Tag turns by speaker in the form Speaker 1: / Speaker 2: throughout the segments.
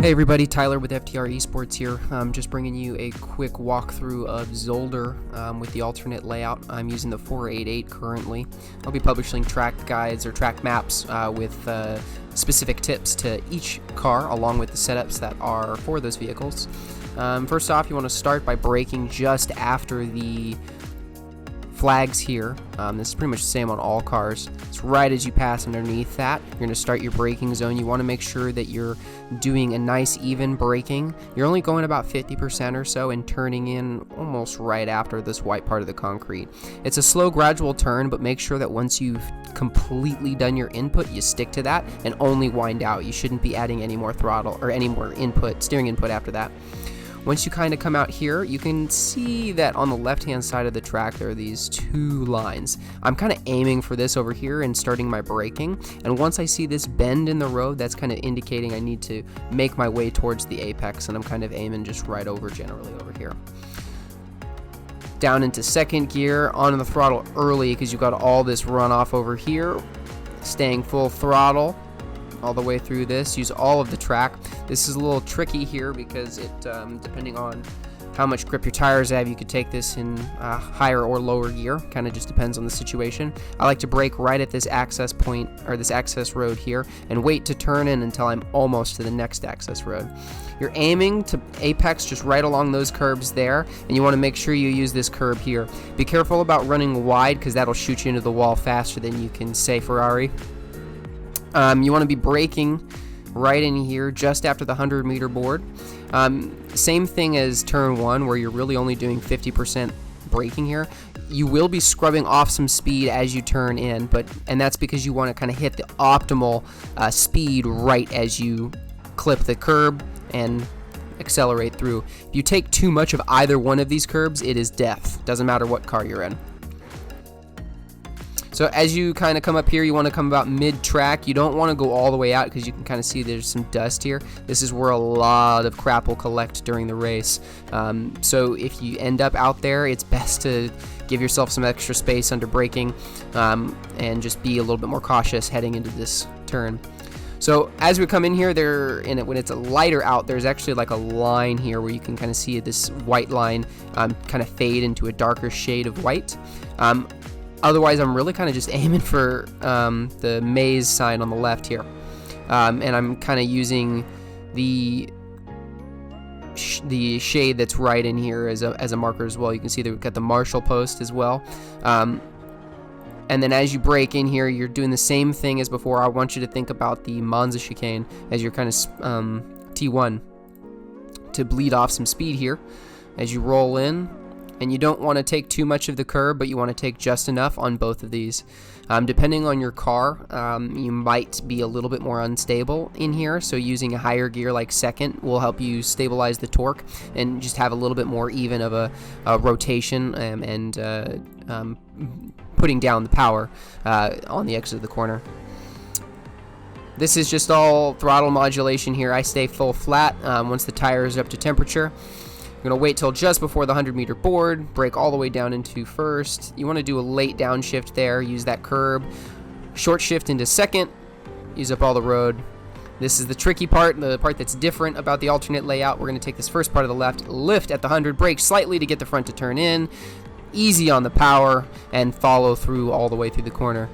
Speaker 1: Hey everybody, Tyler with FTR Esports here. I'm just bringing you a quick walkthrough of Zolder with the alternate layout. I'm using the 488 currently. I'll be publishing track guides or track maps with specific tips to each car along with the setups that are for those vehicles. First off, you want to start by braking just after the flags here. This is pretty much the same on all cars. It's right as you pass underneath that. You're going to start your braking zone. You want to make sure that you're doing a nice even braking. You're only going about 50% or so and turning in almost right after this white part of the concrete. It's a slow gradual turn, but make sure that once you've completely done your input, you stick to that and only wind out. You shouldn't be adding any more throttle or any more input, steering input after that. Once you kind of come out here, you can see that on the left-hand side of the track there are these two lines. I'm kind of aiming for this over here and starting my braking, and once I see this bend in the road, that's kind of indicating I need to make my way towards the apex, and I'm kind of aiming just right over, generally over here. Down into second gear, on the throttle early because you've got all this runoff over here, staying full throttle all the way through this. Use all of the track. This is a little tricky here because it depending on how much grip your tires have, you could take this in higher or lower gear. Kind of just depends on the situation. I like to brake right at this access point or this access road here and wait to turn in until I'm almost to the next access road. You're aiming to apex just right along those curbs there, and you want to make sure you use this curb here. Be careful about running wide because that'll shoot you into the wall faster than you can say Ferrari. You want to be braking right in here just after the 100-meter board. Same thing as turn 1 where you're really only doing 50% braking here. You will be scrubbing off some speed as you turn in, and that's because you want to kind of hit the optimal speed right as you clip the curb and accelerate through. If you take too much of either one of these curbs, it is death. Doesn't matter what car you're in. So as you kind of come up here, you want to come about mid-track. You don't want to go all the way out because you can kind of see there's some dust here. This is where a lot of crap will collect during the race. So if you end up out there, it's best to give yourself some extra space under braking and just be a little bit more cautious heading into this turn. So as we come in here, when it's a lighter out, there's actually like a line here where you can kind of see this white line kind of fade into a darker shade of white. Otherwise, I'm really kind of just aiming for the maze sign on the left here. And I'm kind of using the shade that's right in here as a marker as well. You can see that we've got the Marshall post as well. And then as you brake in here, you're doing the same thing as before. I want you to think about the Monza chicane as your kind of T1 to bleed off some speed here as you roll in. And you don't want to take too much of the curb, but you want to take just enough on both of these. Depending on your car, you might be a little bit more unstable in here, so using a higher gear like second will help you stabilize the torque and just have a little bit more even of a rotation and putting down the power on the exit of the corner. This is just all throttle modulation here. I stay full flat once the tire is up to temperature. You're going to wait till just before the 100-meter board, brake all the way down into first. You want to do a late downshift there, use that curb. Short shift into second, use up all the road. This is the tricky part, the part that's different about the alternate layout. We're going to take this first part of the left, lift at the 100, brake slightly to get the front to turn in, easy on the power, and follow through all the way through the corner.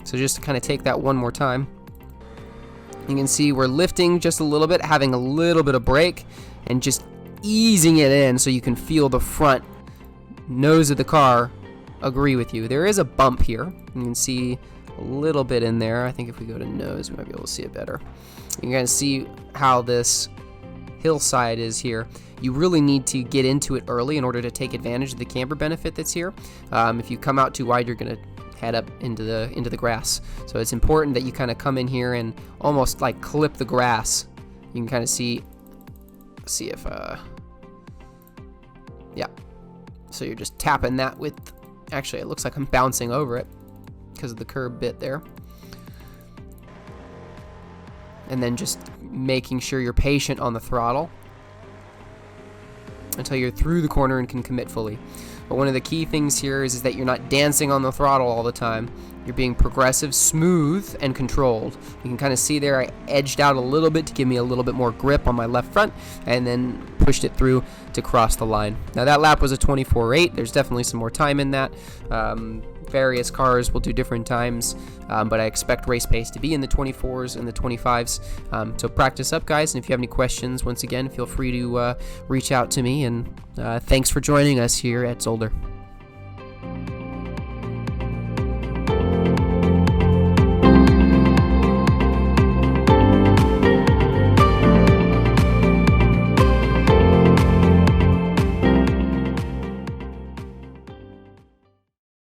Speaker 1: So just to kind of take that one more time. You can see we're lifting just a little bit, having a little bit of brake, and just easing it in so you can feel the front nose of the car agree with you. There is a bump here. You can see a little bit in there. I think if we go to nose, we might be able to see it better. You're going to see how this hillside is here. You really need to get into it early in order to take advantage of the camber benefit that's here. If you come out too wide, you're going to head up into the grass. So it's important that you kind of come in here and almost like clip the grass. You can kind of see if yeah, so you're just tapping that with, actually it looks like I'm bouncing over it because of the curb bit there, and then just making sure you're patient on the throttle until you're through the corner and can commit fully. But one of the key things here is that you're not dancing on the throttle all the time. You're being progressive, smooth, and controlled. You can kind of see there I edged out a little bit to give me a little bit more grip on my left front, and then pushed it through to cross the line. Now that lap was a 24.8. There's definitely some more time in that. Various cars will do different times, but I expect race pace to be in the 24s and the 25s. So practice up, guys, and if you have any questions, once again, feel free to reach out to me, and thanks for joining us here at Zolder.